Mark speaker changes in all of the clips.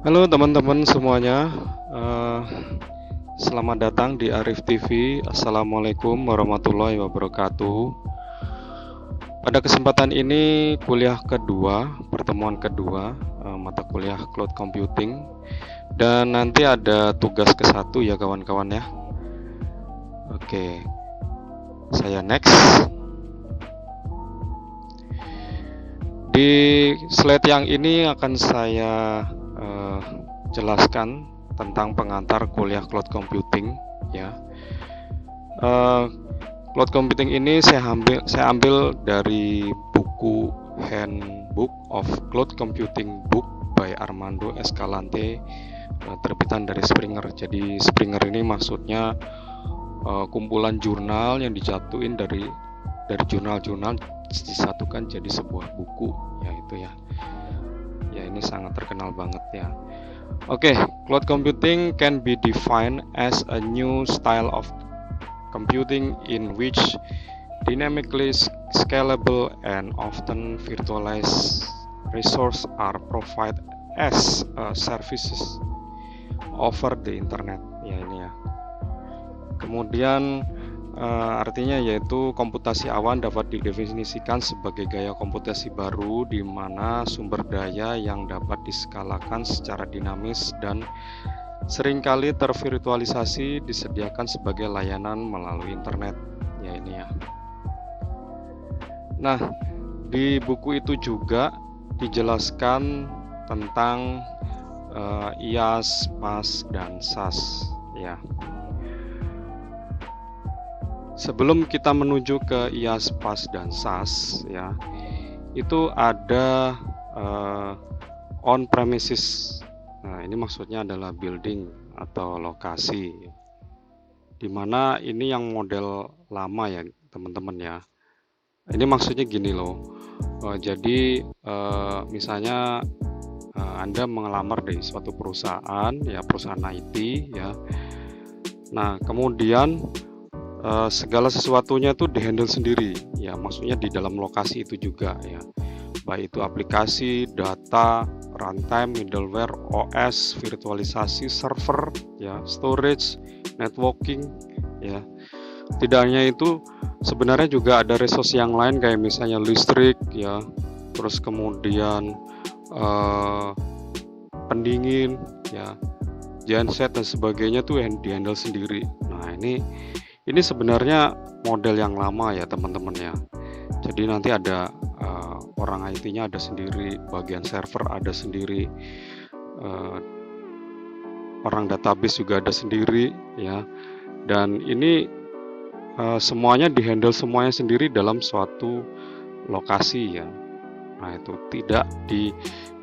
Speaker 1: Halo teman-teman semuanya, Eh, selamat datang di Arif TV. Assalamualaikum warahmatullahi wabarakatuh. Pada kesempatan ini kuliah kedua, pertemuan kedua, mata kuliah Cloud Computing, dan nanti ada tugas ke-1 ya kawan-kawan ya. Oke, saya next. Di slide yang ini akan saya jelaskan tentang pengantar kuliah cloud computing ya. Cloud computing ini saya ambil dari buku Handbook of Cloud Computing Book by Armando Escalante, terbitan dari Springer. Jadi Springer ini maksudnya kumpulan jurnal yang dijatuhin dari jurnal-jurnal disatukan jadi sebuah buku, ya itu ya. Ya ini sangat terkenal banget ya. Oke, cloud computing can be defined as a new style of computing in which dynamically scalable and often virtualized resources are provided as services over the internet. Ya ini ya. Kemudian artinya yaitu komputasi awan dapat didefinisikan sebagai gaya komputasi baru di mana sumber daya yang dapat diskalakan secara dinamis dan seringkali tervirtualisasi disediakan sebagai layanan melalui internet. Ya ini ya. Nah, di buku itu juga dijelaskan tentang IaaS, PaaS, dan SaaS ya. Sebelum kita menuju ke IaaS, PaaS, dan SaaS ya, itu ada on premises. Nah, ini maksudnya adalah building atau lokasi. Dimana ini yang model lama ya, teman-teman ya. Ini maksudnya gini loh. Jadi misalnya Anda mengelamar di suatu perusahaan ya, perusahaan IT ya. Nah, kemudian segala sesuatunya tuh dihandle sendiri ya, maksudnya di dalam lokasi itu juga ya, baik itu aplikasi, data, runtime, middleware, OS, virtualisasi, server ya, storage, networking ya. Tidak hanya itu, sebenarnya juga ada resource yang lain kayak misalnya listrik ya, terus kemudian pendingin ya, genset dan sebagainya tuh yang dihandle sendiri. Nah ini sebenarnya model yang lama ya teman-teman ya. Jadi nanti ada orang IT-nya ada sendiri, bagian server ada sendiri, orang database juga ada sendiri ya. Dan ini semuanya dihandle semuanya sendiri dalam suatu lokasi ya. Nah itu tidak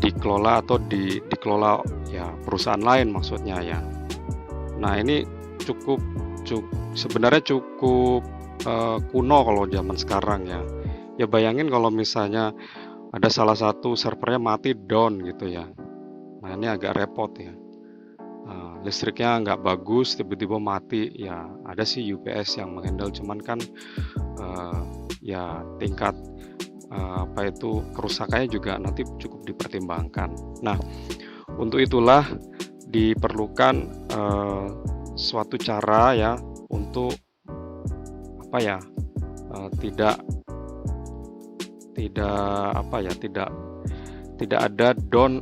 Speaker 1: dikelola atau dikelola ya perusahaan lain maksudnya ya. Nah ini sebenarnya cukup kuno kalau zaman sekarang ya. Ya bayangin kalau misalnya ada salah satu servernya mati down gitu ya. Nah ini agak repot ya. Listriknya nggak bagus tiba-tiba mati ya. Ada sih UPS yang menghandle, cuman kan ya tingkat kerusakannya juga nanti cukup dipertimbangkan. Nah untuk itulah diperlukan suatu cara ya untuk tidak ada down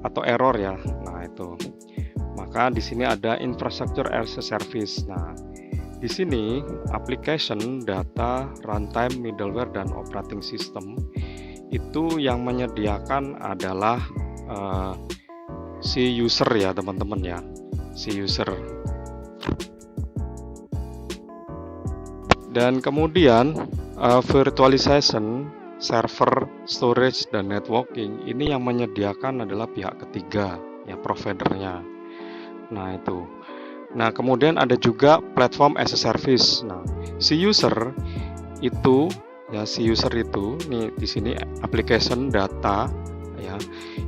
Speaker 1: atau error ya. Nah itu maka di sini ada infrastructure as a service. Nah di sini application, data, runtime, middleware, dan operating system itu yang menyediakan adalah si user ya teman-teman ya, si user. Dan kemudian virtualization, server, storage, dan networking ini yang menyediakan adalah pihak ketiga ya, providernya. Nah itu. Nah kemudian ada juga platform as a service. Nah si user itu nih di sini application, data ya.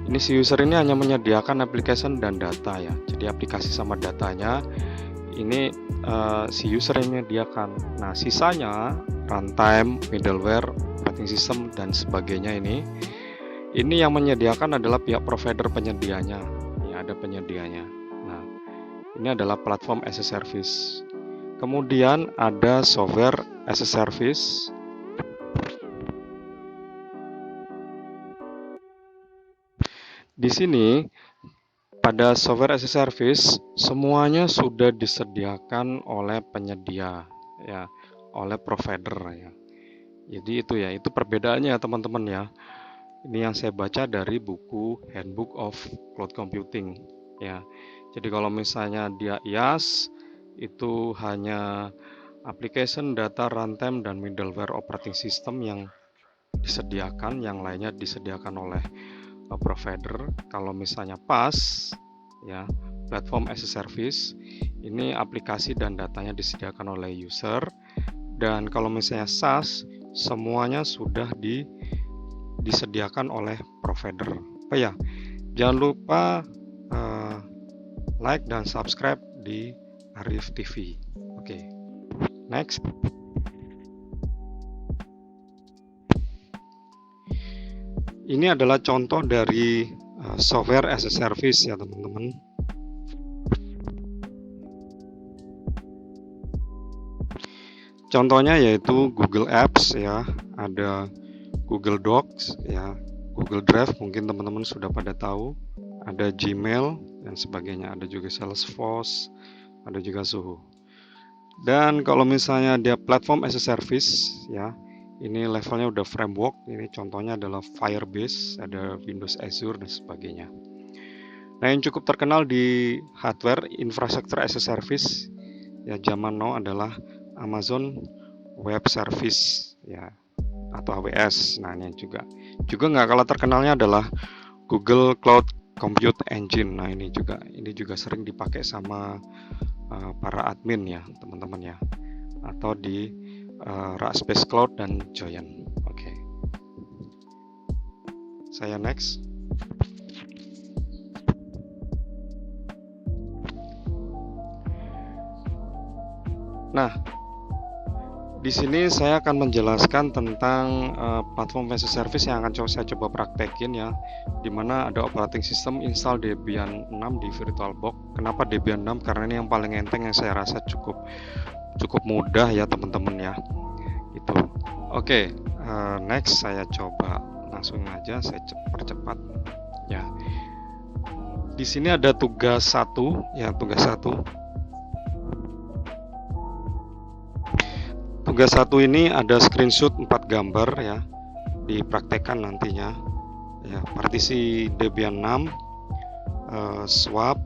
Speaker 1: Ini si user ini hanya menyediakan application dan data ya. Jadi aplikasi sama datanya ini si user yang menyediakan. Nah sisanya runtime, middleware, operating system, dan sebagainya ini yang menyediakan adalah pihak provider penyedianya ya. kepada penyedianya. Nah, ini adalah platform as a service. Kemudian ada software as a service. Di sini pada software as a service semuanya sudah disediakan oleh penyedia ya, oleh provider ya. Jadi itu perbedaannya teman-teman ya. Ini yang saya baca dari buku Handbook of Cloud Computing ya. Jadi kalau misalnya dia IaaS itu hanya application, data, runtime, dan middleware operating system yang disediakan, yang lainnya disediakan oleh provider. Kalau misalnya PaaS ya, platform as a service, ini aplikasi dan datanya disediakan oleh user. Dan kalau misalnya SaaS, semuanya sudah disediakan oleh provider. Oh ya, jangan lupa like dan subscribe di Arif TV. Oke, next. Ini adalah contoh dari software as a service ya teman-teman. Contohnya yaitu Google Apps ya, ada Google Docs ya, Google Drive mungkin teman-teman sudah pada tahu, ada Gmail dan sebagainya, ada juga Salesforce, ada juga Zoho. Dan kalau misalnya dia platform as a service ya, ini levelnya udah framework, ini contohnya adalah Firebase, ada Windows Azure dan sebagainya. Nah, yang cukup terkenal di hardware infrastructure as a service ya zaman now adalah Amazon Web Service ya, atau AWS. Nah, ini juga nggak kalah terkenalnya adalah Google Cloud Compute Engine. Nah, ini juga sering dipakai sama para admin ya teman-teman ya, atau di Rackspace Cloud dan Giant. Oke. Saya next. Nah, di sini saya akan menjelaskan tentang platform as a service yang akan saya coba praktekin ya, dimana ada operating system install Debian 6 di VirtualBox. Kenapa Debian 6? Karena ini yang paling enteng, yang saya rasa cukup mudah ya teman-teman ya. Itu. Oke, next saya coba langsung aja saya percepat ya. Di sini ada tugas 1 ya, tugas 1. Tugas 1 ini ada screenshot 4 gambar ya, dipraktekkan nantinya ya. Partisi Debian 6, swap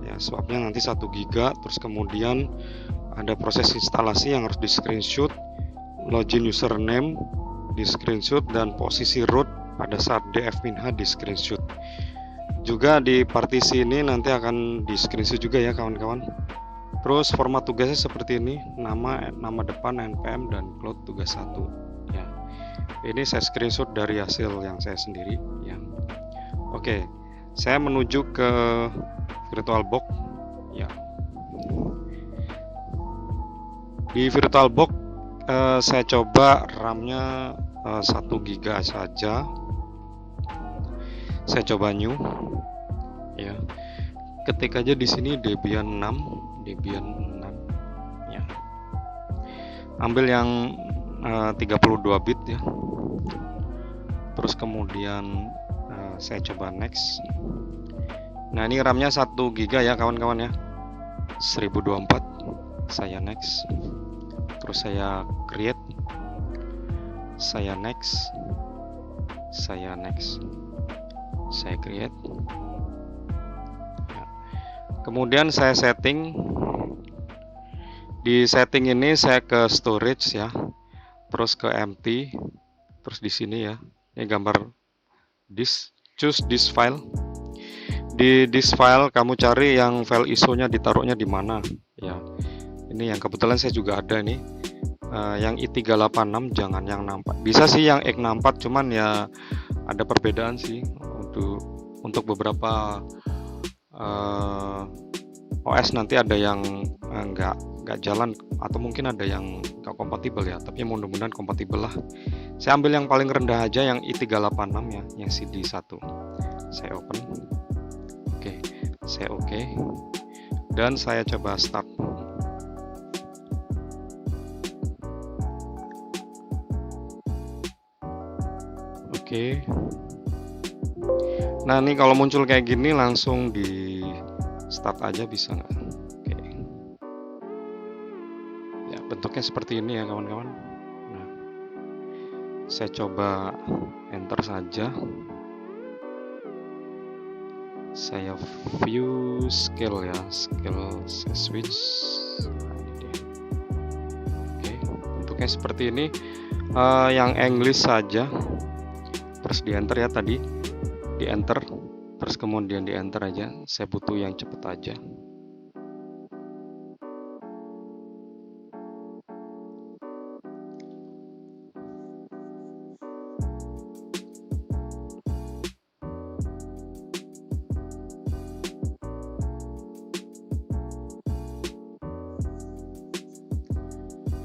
Speaker 1: ya, swapnya nanti 1 GB. Terus kemudian ada proses instalasi yang harus di screenshot, login username di screenshot, dan posisi root pada saat df-h di screenshot. Juga di partisi ini nanti akan di screenshot juga ya kawan-kawan. Terus format tugasnya seperti ini, nama depan, npm, dan cloud tugas 1 ya. Ini saya screenshot dari hasil yang saya sendiri ya. Oke, saya menuju ke VirtualBox ya. Di VirtualBox saya coba RAM-nya 1 GB saja. Saya coba new ya. Ketik aja di sini Debian 6 ya. Ambil yang 32 bit ya. Terus kemudian saya coba next. Nah, ini RAM-nya 1 GB ya kawan-kawan ya, 1024. Saya next. Terus saya create, saya next, saya next, saya create ya. Kemudian saya setting. Di setting ini saya ke storage ya, terus ke empty, terus di sini ya, ini gambar disk, choose disk file. Di disk file kamu cari yang file ISO-nya ditaruhnya di mana ya. Ini yang kebetulan saya juga ada nih, yang i386, jangan yang 64. Bisa sih yang x64, cuman ya ada perbedaan sih untuk beberapa OS nanti ada yang nggak jalan, atau mungkin ada yang nggak kompatibel ya, tapi mudah-mudahan kompatibel lah. Saya ambil yang paling rendah aja, yang i386 ya, yang CD1. Saya open. Oke, saya oke, dan saya coba start. Oke. Nah, ini kalau muncul kayak gini langsung di start aja bisa nggak? Oke. Ya, bentuknya seperti ini ya kawan-kawan. Nah, saya coba enter saja. Saya view skill ya, skill saya switch. Nah, ini dia. Oke, bentuknya seperti ini. Yang English saja. Terus di enter ya tadi, di enter, terus kemudian di enter aja. Saya butuh yang cepet aja.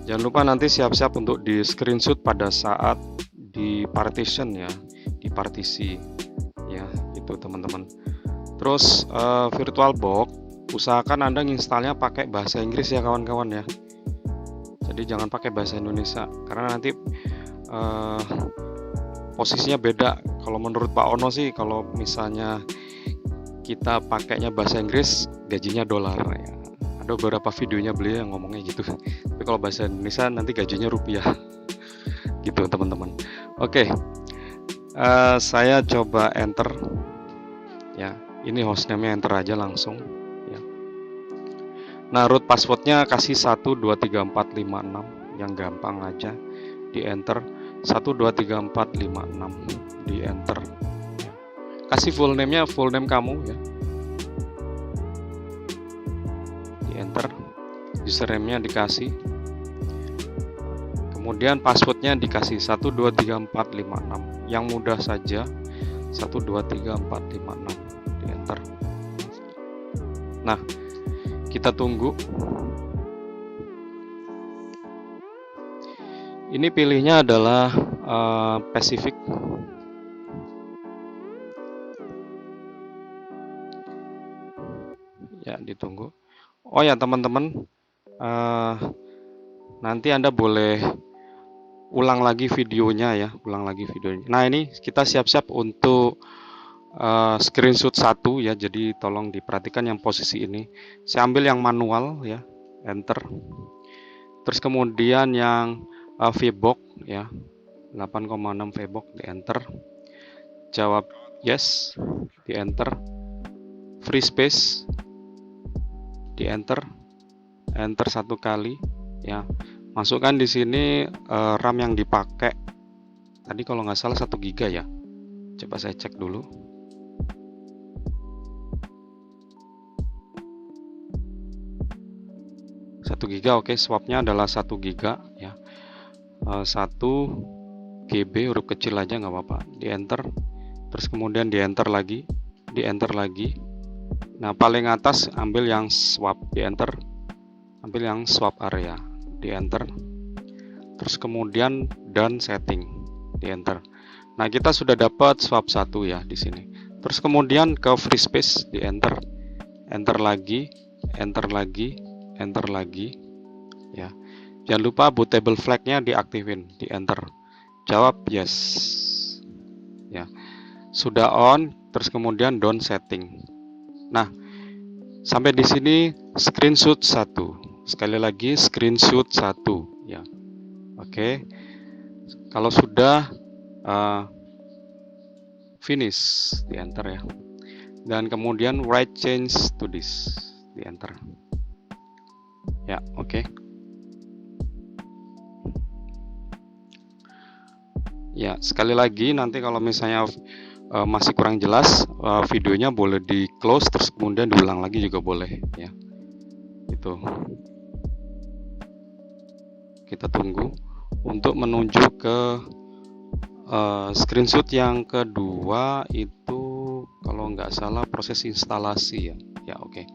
Speaker 1: Jangan lupa nanti siap-siap untuk di screenshot pada saat di partition ya, di partisi ya, itu teman-teman. Terus VirtualBox usahakan Anda nginstalnya pakai bahasa Inggris ya kawan-kawan ya. Jadi jangan pakai bahasa Indonesia karena nanti posisinya beda. Kalau menurut Pak Ono sih, kalau misalnya kita pakainya bahasa Inggris, gajinya dolar ya. Ada beberapa videonya beliau yang ngomongnya gitu. Tapi kalau bahasa Indonesia nanti gajinya rupiah. Gitu teman-teman. Oke, saya coba enter. Ya, ini hostname-nya enter aja langsung. Ya. Nah, root passwordnya kasih 123456 yang gampang aja. Di enter 123456 di enter. Ya. Kasih full name-nya, full name kamu ya. Di enter. Username-nya dikasih. Kemudian passwordnya dikasih 123456. Yang mudah saja 123456 di enter. Nah, kita tunggu. Ini pilihnya adalah Pacific. Ya, ditunggu. Oh ya teman-teman, nanti Anda boleh ulang lagi videonya ya, ulang lagi videonya. Nah, ini kita siap-siap untuk screenshot satu ya, jadi tolong diperhatikan yang posisi ini. Saya ambil yang manual ya, enter. Terus kemudian yang VBox ya, 8,6 VBox di enter. Jawab yes, di enter. Free space di enter. Enter satu kali ya. Masukkan di sini RAM yang dipakai. Tadi kalau nggak salah 1 GB ya. Coba saya cek dulu. Satu giga, oke, swapnya adalah 1 giga ya. 1 GB huruf kecil aja nggak apa-apa. Di enter. Terus kemudian di enter lagi, di enter lagi. Nah, paling atas ambil yang swap, di enter. Ambil yang swap area, di enter. Terus kemudian done setting, di enter. Nah, kita sudah dapat swap 1 ya di sini. Terus kemudian ke free space, di enter. Enter lagi, enter lagi, enter lagi. Ya. Jangan lupa bootable flag-nya diaktifin, di enter. Jawab yes. Ya. Sudah on, terus kemudian down setting. Nah, sampai di sini screenshot 1. Sekali lagi screenshot 1 ya. Oke. Kalau sudah finish, di enter ya. Dan kemudian write change to this, di enter. Ya, oke. Ya, sekali lagi nanti kalau misalnya masih kurang jelas, videonya boleh di close terus kemudian diulang lagi juga boleh ya. Itu. Kita tunggu untuk menuju ke screenshot yang kedua itu kalau nggak salah proses instalasi ya. Ya, oke.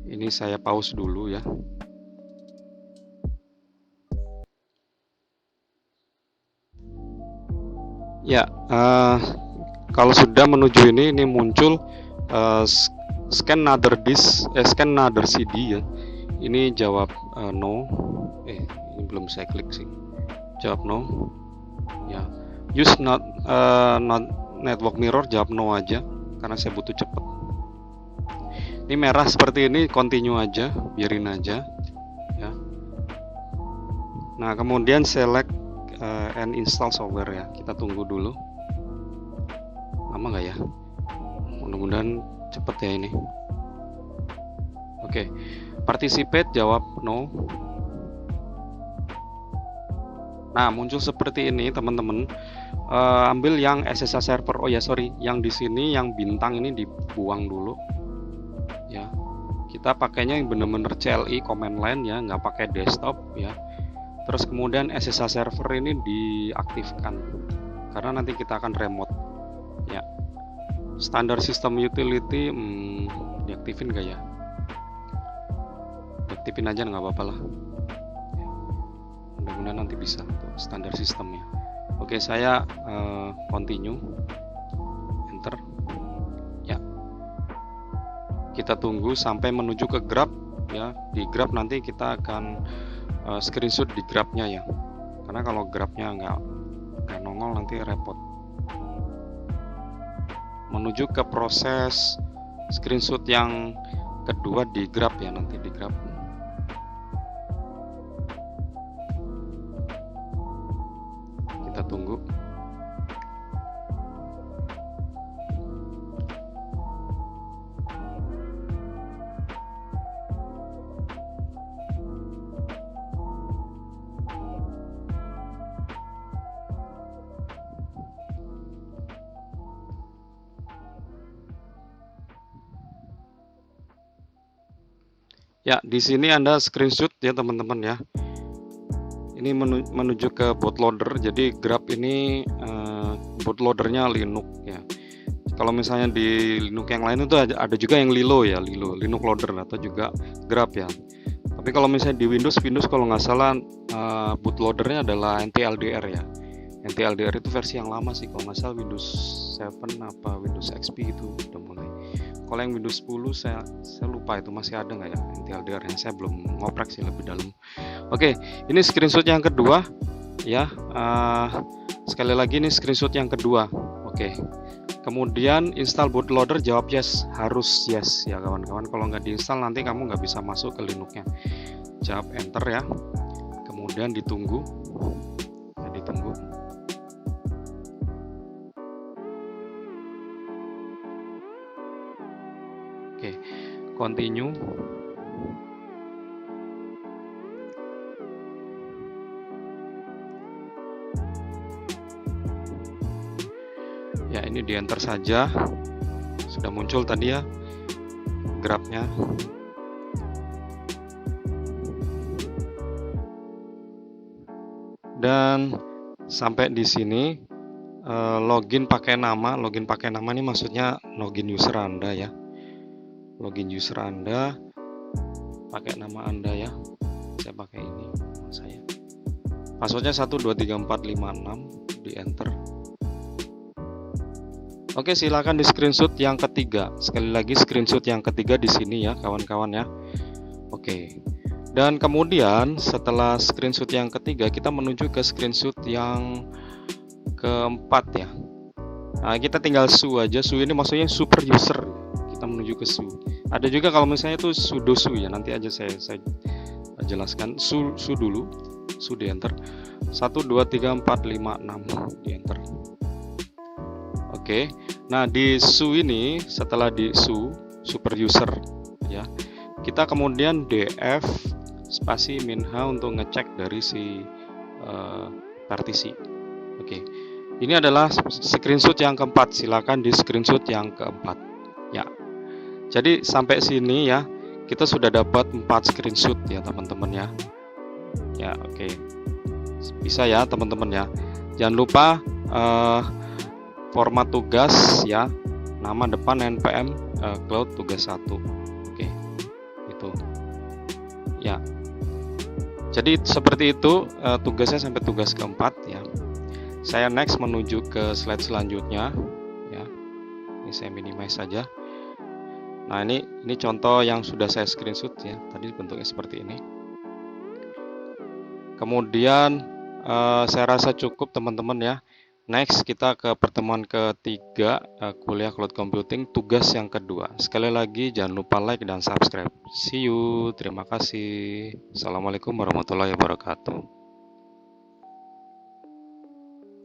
Speaker 1: Ini saya pause dulu ya. Ya, kalau sudah menuju ini muncul scan another disk, scan another CD ya. Ini jawab no. Ini belum saya klik sih. Jawab no. Ya, use not network mirror, jawab no aja karena saya butuh cepet. Ini merah seperti ini, continue aja, biarin aja ya. Nah, kemudian select and install software ya. Kita tunggu dulu. Lama nggak ya? Mudah-mudahan cepet ya ini. Oke, participate, jawab no. Nah, muncul seperti ini teman-teman. Ambil yang SSH server. Oh ya, sorry, yang di sini yang bintang ini dibuang dulu ya. Kita pakainya yang bener-bener CLI command line ya, nggak pakai desktop ya. Terus kemudian SSH server ini diaktifkan karena nanti kita akan remote ya. Standar system utility diaktifin gak ya? Diaktifin aja nggak apa-apa lah. Mudah-mudahan nanti bisa untuk standar sistemnya. Oke, saya continue, enter ya. Kita tunggu sampai menuju ke Grab ya. Di Grab nanti kita akan screenshot di Grabnya ya, karena kalau Grabnya nggak nongol nanti repot. Menuju ke proses screenshot yang kedua di Grab ya, nanti di Grab. Kita tunggu. Ya, di sini Anda screenshot ya teman-teman ya. Ini menuju ke bootloader. Jadi Grab ini bootloadernya Linux ya. Kalau misalnya di Linux yang lain itu ada juga yang Lilo ya, Linux loader atau juga Grab ya. Tapi kalau misalnya di Windows kalau nggak salah bootloadernya adalah NTLDR ya. NTLDR itu versi yang lama sih, kalau nggak salah Windows 7 apa Windows XP itu udah mulai. Kalau yang Windows 10 saya lupa itu masih ada nggak ya NTLDR nya, saya belum ngoprek sih lebih dalam. Oke, ini screenshot yang kedua ya. Sekali lagi ini screenshot yang kedua. Oke, kemudian install bootloader, jawab yes, harus yes ya kawan-kawan. Kalau nggak diinstal nanti kamu nggak bisa masuk ke Linuxnya. Jawab enter ya, kemudian ditunggu ya, ditunggu. Oke, continue. Ya, ini di enter saja. Sudah muncul tadi ya Grabnya. Dan sampai di sini login pakai nama. Login pakai nama ini maksudnya login user Anda ya. Login user Anda pakai nama Anda ya. Saya pakai ini saya. Passwordnya 123456, di enter. Oke, silakan di screenshot yang ketiga. Sekali lagi screenshot yang ketiga di sini ya kawan-kawan ya. Oke. Dan kemudian setelah screenshot yang ketiga kita menuju ke screenshot yang keempat ya. Nah, kita tinggal su aja. Su ini maksudnya super user. Kita menuju ke su. Ada juga kalau misalnya itu sudo su ya. Nanti aja saya jelaskan. Su dulu. Su di enter. 123456 di enter. Oke. Nah, di su ini setelah di su super user ya. Kita kemudian df spasi minha untuk ngecek dari si partisi. Oke. Ini adalah screenshot yang keempat. Silakan di screenshot yang keempat. Ya. Jadi sampai sini ya, kita sudah dapat 4 screenshot ya teman-teman ya. Ya, oke. Bisa ya teman-teman ya. Jangan lupa format tugas ya. Nama depan npm cloud tugas 1. Oke. Itu. Ya. Jadi seperti itu tugasnya sampai tugas keempat ya. Saya next menuju ke slide selanjutnya ya. Ini saya minimize saja. Nah, ini contoh yang sudah saya screenshot ya. Tadi bentuknya seperti ini. Kemudian saya rasa cukup teman-teman ya. Next kita ke pertemuan ketiga kuliah cloud computing, tugas yang kedua. Sekali lagi jangan lupa like dan subscribe. See you. Terima kasih. Assalamualaikum warahmatullahi wabarakatuh.